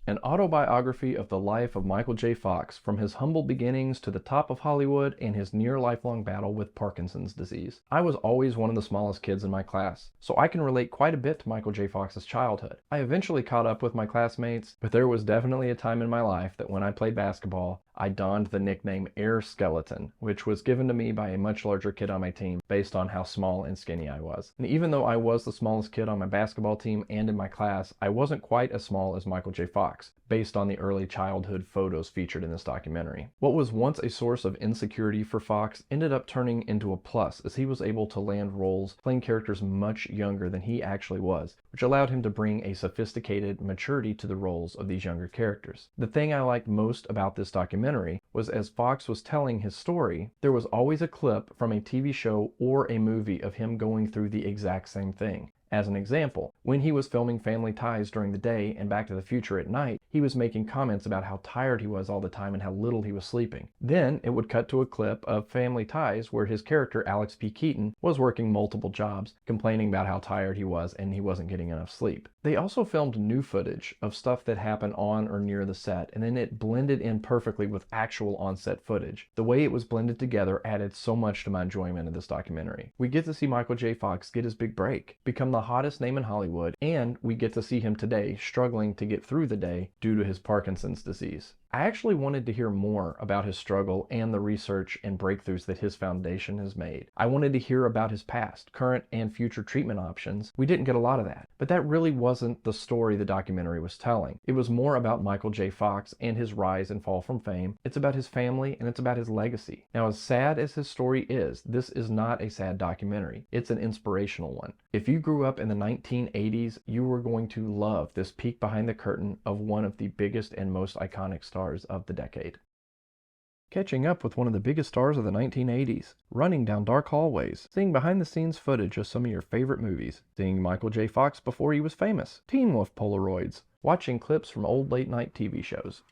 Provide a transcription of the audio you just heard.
an autobiography of the life of Michael J. Fox, from his humble beginnings to the top of Hollywood and his near lifelong battle with Parkinson's disease. I was always one of the smallest kids in my class, so I can relate quite a bit to Michael J. Fox's childhood. I eventually caught up with my classmates, but there was definitely a time in my life that when I played basketball, I donned the nickname Air Skeleton, which was given to me by a much larger kid on my team based on how small and skinny I was. And even though I was the smallest kid on my basketball team and in my class, I wasn't quite as small as Michael J. Fox, based on the early childhood photos featured in this documentary. What was once a source of insecurity for Fox ended up turning into a plus, as he was able to land roles playing characters much younger than he actually was, which allowed him to bring a sophisticated maturity to the roles of these younger characters. The thing I liked most about this documentary was, as Fox was telling his story, there was always a clip from a TV show or a movie of him going through the exact same thing. As an example, when he was filming Family Ties during the day and Back to the Future at night, he was making comments about how tired he was all the time and how little he was sleeping. Then it would cut to a clip of Family Ties where his character, Alex P. Keaton, was working multiple jobs, complaining about how tired he was and he wasn't getting enough sleep. They also filmed new footage of stuff that happened on or near the set, and then it blended in perfectly with actual on-set footage. The way it was blended together added so much to my enjoyment of this documentary. We get to see Michael J. Fox get his big break, become the hottest name in Hollywood, and we get to see him today struggling to get through the day due to his Parkinson's disease. I actually wanted to hear more about his struggle and the research and breakthroughs that his foundation has made. I wanted to hear about his past, current, and future treatment options. We didn't get a lot of that, but that really wasn't the story the documentary was telling. It was more about Michael J. Fox and his rise and fall from fame. It's about his family and it's about his legacy. Now, as sad as his story is, this is not a sad documentary. It's an inspirational one. If you grew up in the 1980s, you were going to love this peek behind the curtain of one of the biggest and most iconic stars of the decade. Catching up with one of the biggest stars of the 1980s, running down dark hallways, seeing behind-the-scenes footage of some of your favorite movies, seeing Michael J. Fox before he was famous, Teen Wolf Polaroids, watching clips from old late-night TV shows.